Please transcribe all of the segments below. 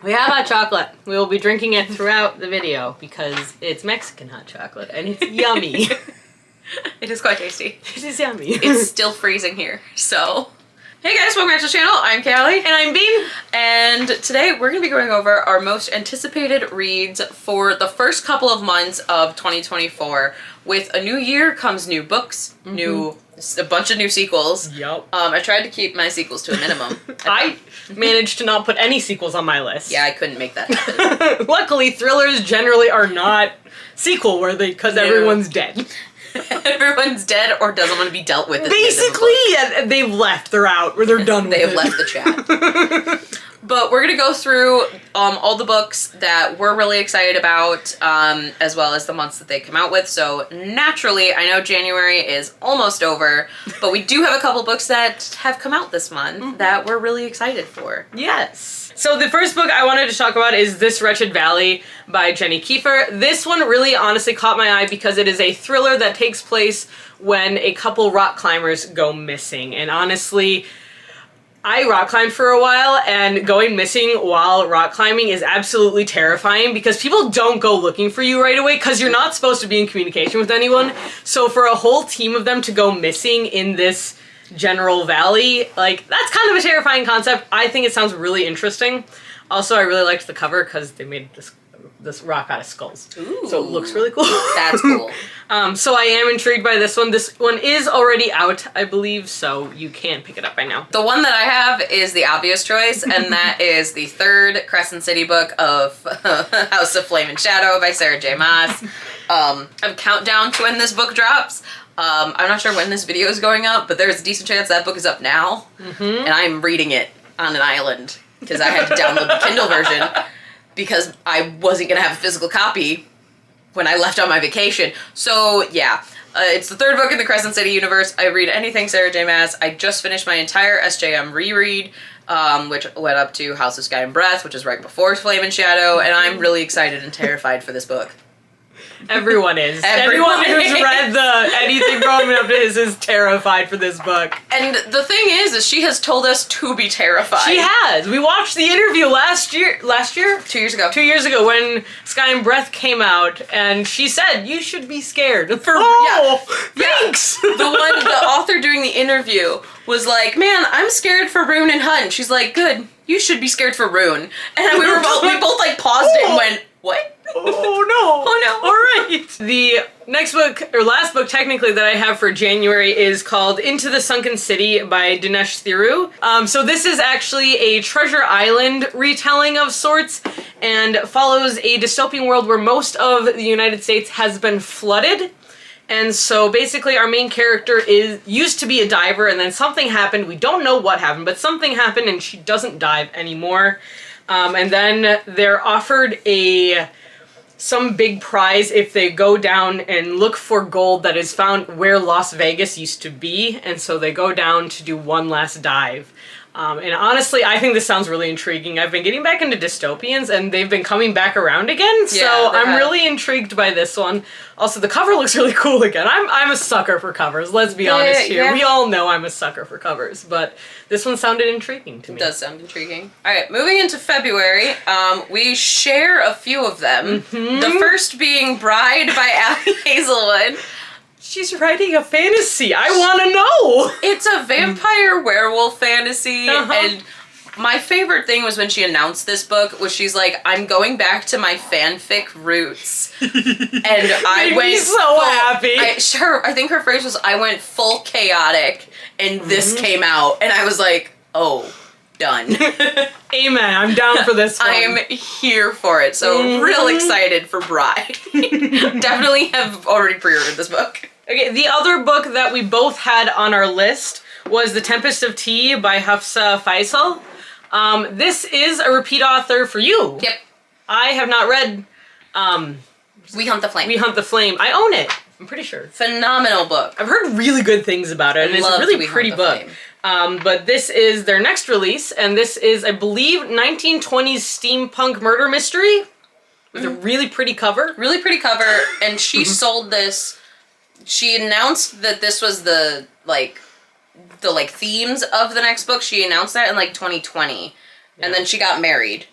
We have hot chocolate. We will be drinking it throughout the video because it's Mexican hot chocolate and it's yummy. It is quite tasty. It is yummy. It's still freezing here, so. Hey guys, welcome back to the channel. I'm Callie. And I'm Bean. And today we're going to be going over our most anticipated reads for the first couple of months of 2024. With a new year comes new books, a bunch of new sequels. Yup. I tried to keep my sequels to a minimum. I managed to not put any sequels on my list. Yeah, I couldn't make that happen. Luckily, thrillers generally are not sequel worthy because everyone's dead. Everyone's dead or doesn't want to be dealt with. Basically, they've left. They're out. Or they're done with it. They have left the chat. But we're going to go through all the books that we're really excited about, as well as the months that they come out with. So naturally, I know January is almost over, but we do have a couple books that have come out this month that we're really excited for. Yes. So the first book I wanted to talk about is This Wretched Valley by Jenny Kiefer. This one really honestly caught my eye because it is a thriller that takes place when a couple rock climbers go missing. And honestly, I rock climbed for a while, and going missing while rock climbing is absolutely terrifying because people don't go looking for you right away because you're not supposed to be in communication with anyone. So for a whole team of them to go missing in this general valley, like, that's kind of a terrifying concept. I think it sounds really interesting. Also, I really liked the cover because they made this rock out of skulls. Ooh. So it looks really cool. That's cool. So I am intrigued by this one. This one is already out, I believe, so you can pick it up by now. The one that I have is the obvious choice, and that is the third Crescent City book of House of Flame and Shadow by Sarah J. Maas. A countdown to when this book drops. I'm not sure when this video is going up, but there's a decent chance that book is up now, and I'm reading it on an island because I had to download the Kindle version because I wasn't going to have a physical copy when I left on my vacation. So yeah, it's the third book in the Crescent City universe. I read anything Sarah J. Maas. I just finished my entire SJM reread, which went up to House of Sky and Breath, which is right before Flame and Shadow, and I'm really excited and terrified for this book. Everyone is. Everyone who's read the anything growing up to his is terrified for this book. And the thing is she has told us to be terrified. She has. We watched the interview last year? 2 years ago. 2 years ago when Sky and Breath came out, and she said, you should be scared. Thanks! The author doing the interview was like, man, I'm scared for Rune and Hunt. She's like, good, you should be scared for Rune. And we both like paused it and went, what? Oh no! Oh no! Alright! The next book, or last book technically, that I have for January is called Into the Sunken City by Dinesh Thiru. So this is actually a Treasure Island retelling of sorts and follows a dystopian world where most of the United States has been flooded. And so basically our main character used to be a diver, and then something happened. We don't know what happened, but something happened and she doesn't dive anymore. And then they're offered some big prize if they go down and look for gold that is found where Las Vegas used to be. And so they go down to do one last dive. And honestly, I think this sounds really intriguing. I've been getting back into dystopians, and they've been coming back around again, so I'm really intrigued by this one. Also, the cover looks really cool again. I'm a sucker for covers, let's be honest here. Yeah. We all know I'm a sucker for covers, but this one sounded intriguing to me. It does sound intriguing. Alright, moving into February, we share a few of them. The first being Bride by Allie Hazelwood. She's writing a fantasy. I want to know. It's a vampire werewolf fantasy, and my favorite thing was when she announced this book was she's like, I'm going back to my fanfic roots. And I went so happy. I think her phrase was, I went full chaotic and this came out, and I was like, oh, done. Amen. I'm down for this one. I am here for it. So real excited for Bride. Definitely have already pre-ordered this book. Okay, the other book that we both had on our list was The Tempest of Tea by Hafsa Faisal. This is a repeat author for you. Yep. I have not read We Hunt the Flame. We Hunt the Flame. I own it. I'm pretty sure. Phenomenal book. I've heard really good things about it, and it's a really pretty book. But this is their next release, and this is, I believe, 1920s steampunk murder mystery with a really pretty cover. Really pretty cover, and she sold this. She announced that this was the themes of the next book. She announced that in 2020, and then she got married.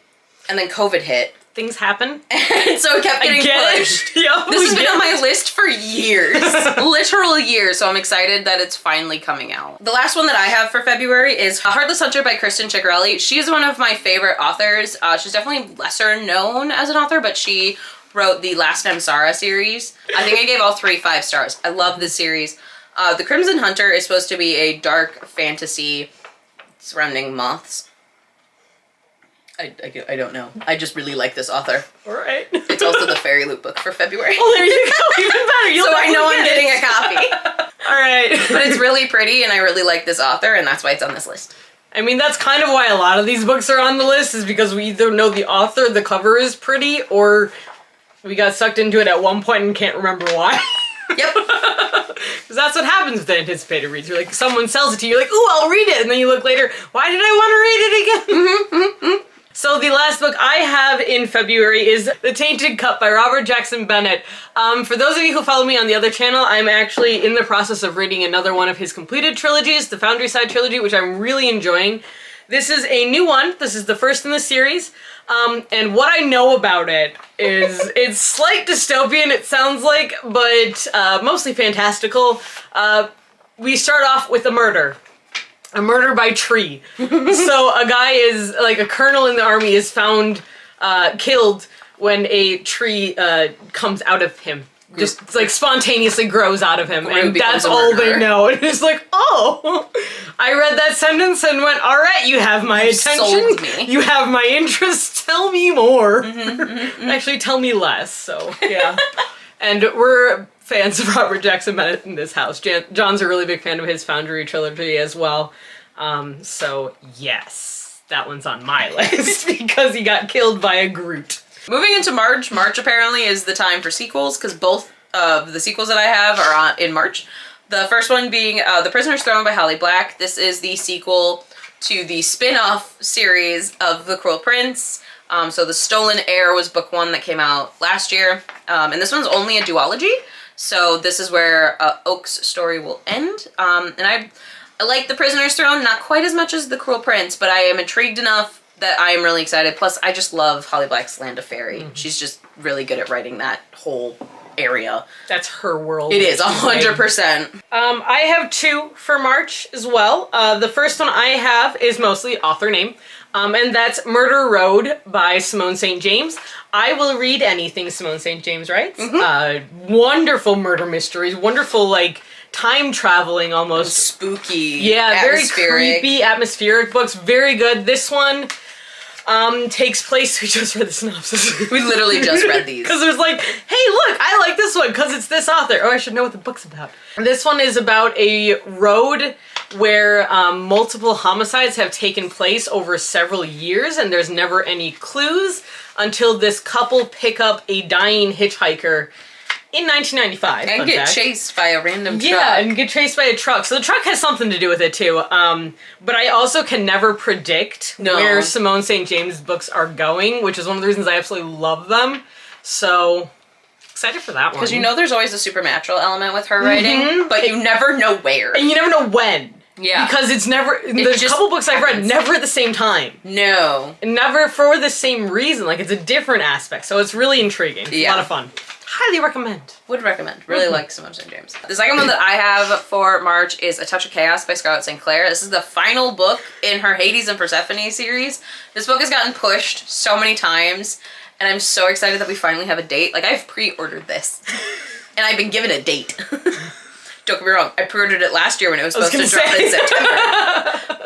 and then COVID hit. Things happen. And so it kept getting pushed. Yep, This has been on my list for years. Literal years. So I'm excited that it's finally coming out. The last one that I have for February is Heartless Hunter by Kristen Ciccarelli. She's one of my favorite authors. She's definitely lesser known as an author, but she wrote the Last Namsara series. I think I gave all 3 5 stars. I love this series. The Crimson Hunter is supposed to be a dark fantasy surrounding moths. I don't know. I just really like this author. All right. It's also the Fairy Loot book for February. Oh, there you go. Even better. You'll So I know I'm get getting it. a copy. All right. But it's really pretty and I really like this author and that's why it's on this list. I mean, that's kind of why a lot of these books are on the list, is because we either know the author, the cover is pretty, or we got sucked into it at one point and can't remember why. Yep. Because that's what happens with the anticipated reads. You're like, someone sells it to you, you're like, ooh, I'll read it. And then you look later, why did I want to read it again? So the last book I have in February is The Tainted Cup by Robert Jackson Bennett. For those of you who follow me on the other channel, I'm actually in the process of reading another one of his completed trilogies, the Foundry Side trilogy, which I'm really enjoying. This is a new one. This is the first in the series. And what I know about it is it's slight dystopian, it sounds like, but mostly fantastical. We start off with a murder. A murder by tree. So a guy is, like a colonel in the army is found killed when a tree comes out of him. Just like spontaneously grows out of him. And that's all they know. And it's like, oh, I read that sentence and went, all right, you have my attention. sold me. You have my interest. Tell me more. Actually, tell me less. So, yeah. And we're fans of Robert Jackson Bennett in this house. John's a really big fan of his Foundry trilogy as well. So yes, that one's on my list because he got killed by a Groot. Moving into March. March apparently is the time for sequels because both of the sequels that I have are in March. The first one being The Prisoner's Throne by Holly Black. This is the sequel to the spin-off series of The Cruel Prince. So The Stolen Heir was book 1 that came out last year. And this one's only a duology. So this is where Oak's story will end. And I like The Prisoner's Throne, not quite as much as The Cruel Prince, but I am intrigued enough that I am really excited. Plus, I just love Holly Black's Land of Fairy. She's just really good at writing that whole area. That's her world. It is, 100%. I have 2 for March as well. The first one I have is mostly author name. And that's Murder Road by Simone St. James. I will read anything Simone St. James writes. Wonderful murder mysteries, wonderful, like, time traveling almost. Spooky, yeah, very atmospheric. creepy, atmospheric books. Very good. This one takes place, we just read the synopsis. We literally just read these. Because there's like, hey, look, I like this one because it's this author. Oh, I should know what the book's about. This one is about a road where multiple homicides have taken place over several years and there's never any clues until this couple pick up a dying hitchhiker in 1995. And get chased by a random truck. Yeah, and get chased by a truck. So the truck has something to do with it too. But I also can never predict where Simone St. James books are going, which is one of the reasons I absolutely love them. So excited for that one. Because you know there's always a supernatural element with her writing, but you never know where. And you never know when. Yeah. Because it's never, there's a couple books I've read, never at the same time. No. And never for the same reason. Like, it's a different aspect. So it's really intriguing. It's a lot of fun. Highly recommend. Would recommend. Really like Simone St. James. The second one that I have for March is A Touch of Chaos by Scarlett St. Clair. This is the final book in her Hades and Persephone series. This book has gotten pushed so many times, and I'm so excited that we finally have a date. Like, I've pre-ordered this, and I've been given a date. Don't get me wrong, I pre-ordered it last year when it was supposed to drop in September.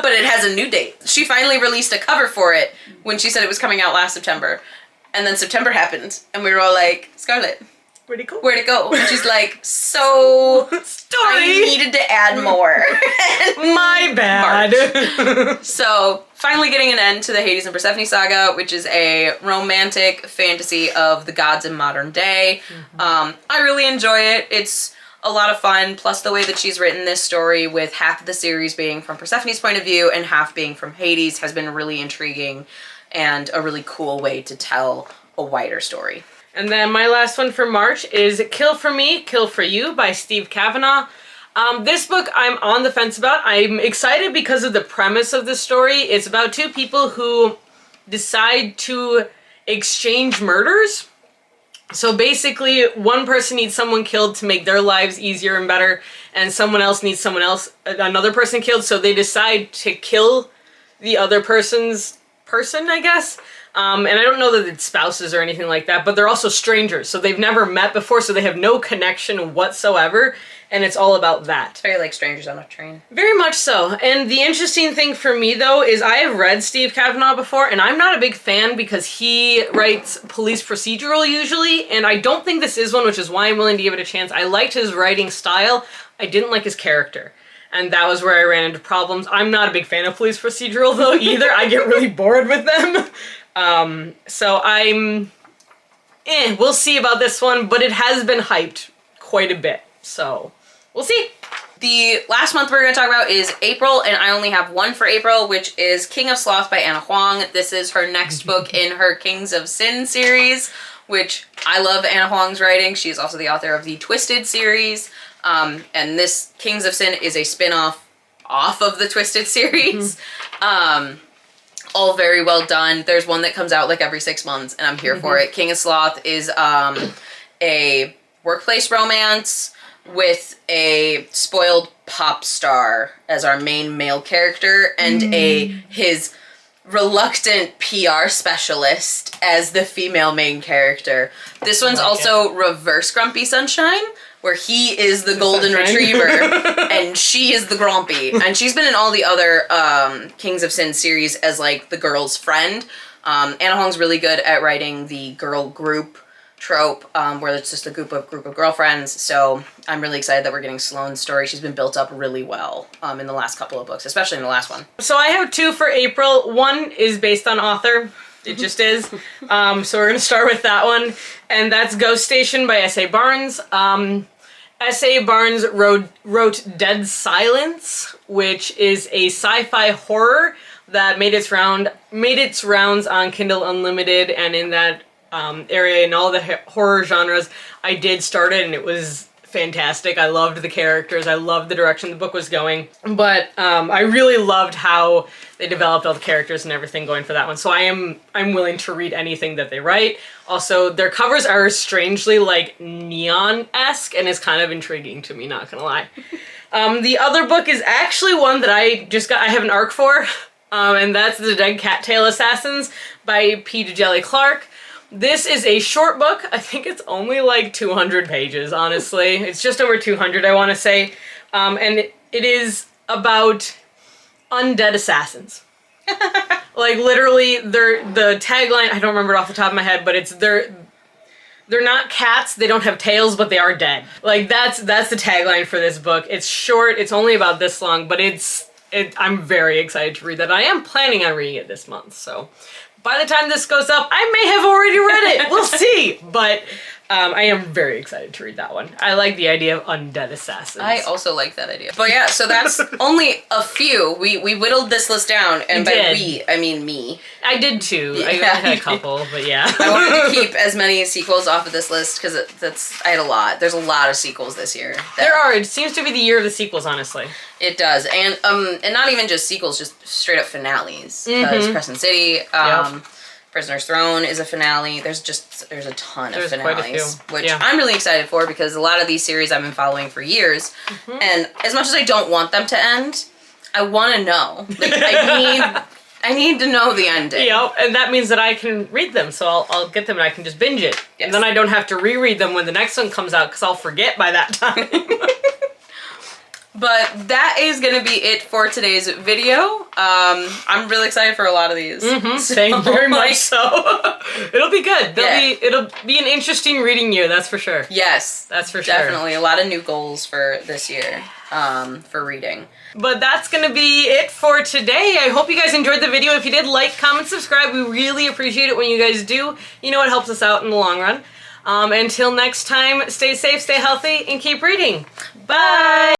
But it has a new date. She finally released a cover for it when she said it was coming out last September. And then September happened, and we were all like, Scarlett, where'd it go? Where'd it go? And she's like, so I needed to add more. My bad. So finally getting an end to the Hades and Persephone saga, which is a romantic fantasy of the gods in modern day. I really enjoy it. It's a lot of fun, plus the way that she's written this story with half of the series being from Persephone's point of view and half being from Hades has been really intriguing and a really cool way to tell a wider story. And then my last one for March is Kill for Me, Kill for You by Steve Kavanaugh. This book I'm on the fence about. I'm excited because of the premise of the story. It's about 2 people who decide to exchange murders. So basically, one person needs someone killed to make their lives easier and better, and someone else needs another person killed, so they decide to kill the other person's person, I guess. And I don't know that it's spouses or anything like that, but they're also strangers, so they've never met before, so they have no connection whatsoever, and it's all about that. It's very like Strangers on a Train. Very much so. And the interesting thing for me, though, is I have read Steve Kavanaugh before, and I'm not a big fan because he writes police procedural usually, and I don't think this is one, which is why I'm willing to give it a chance. I liked his writing style. I didn't like his character. And that was where I ran into problems. I'm not a big fan of police procedural, though, either. I get really bored with them. So we'll see about this one, but it has been hyped quite a bit. So we'll see. The last month we're going to talk about is April, and I only have one for April, which is King of Sloth by Anna Huang. This is her next book in her Kings of Sin series, which I love Anna Huang's writing. She is also the author of the Twisted series. And this Kings of Sin is a spin-off off of the Twisted series. All very well done. There's one that comes out like every 6 months, and I'm here for it. King of Sloth is a workplace romance with a spoiled pop star as our main male character, and his reluctant PR specialist as the female main character. This one's also reverse Grumpy Sunshine, where he is the golden retriever and she is the grumpy. And she's been in all the other Kings of Sin series as like the girl's friend. Anna Huang's really good at writing the girl group trope, where it's just a group of girlfriends. So I'm really excited that we're getting Sloane's story. She's been built up really well in the last couple of books, especially in the last one. So I have two for April. One is based on author. It just is. So we're going to start with that one. And that's Ghost Station by S.A. Barnes. S.A. Barnes wrote Dead Silence, which is a sci-fi horror that made its rounds on Kindle Unlimited, and in that area, in all the horror genres, I did start it, and it was fantastic. I loved the characters. I loved the direction the book was going. But I really loved how they developed all the characters and everything going for that one. So I'm willing to read anything that they write. Also, their covers are strangely like neon-esque and is kind of intriguing to me, not gonna lie. The other book is actually one that I have an arc for, and that's The Dead Cattail Assassins by P. Djèlí Clark. This is a short book. I think it's only like 200 pages, honestly. It's just over 200, I want to say. And it is about undead assassins. Like, literally, the tagline, I don't remember it off the top of my head, but it's they're not cats, they don't have tails, but they are dead. Like, that's the tagline for this book. It's short, it's only about this long, but I'm very excited to read that. I am planning on reading it this month, so by the time this goes up, I may have already read it. We'll see. But I am very excited to read that one. I like the idea of undead assassins. I also like that idea. But yeah, so that's only a few. We whittled this list down, and by we, I mean me. I did too. Yeah. I had a couple, but yeah. I wanted to keep as many sequels off of this list because I had a lot. There's a lot of sequels this year. There are. It seems to be the year of the sequels, honestly. It does, and not even just sequels, just straight up finales. Because Crescent City, Prisoner's Throne is a finale. There's a ton of finales, which I'm really excited for because a lot of these series I've been following for years, and as much as I don't want them to end, I want to know. Like, I need to know the ending. Yeah, and that means that I can read them, so I'll get them and I can just binge it, and then I don't have to reread them when the next one comes out because I'll forget by that time. But that is going to be it for today's video. I'm really excited for a lot of these. Same, very much so. It'll be good. It'll be an interesting reading year, that's for sure. Yes. That's for sure. Definitely. A lot of new goals for this year for reading. But that's going to be it for today. I hope you guys enjoyed the video. If you did, like, comment, subscribe. We really appreciate it when you guys do. You know, it helps us out in the long run. Until next time, stay safe, stay healthy, and keep reading. Bye!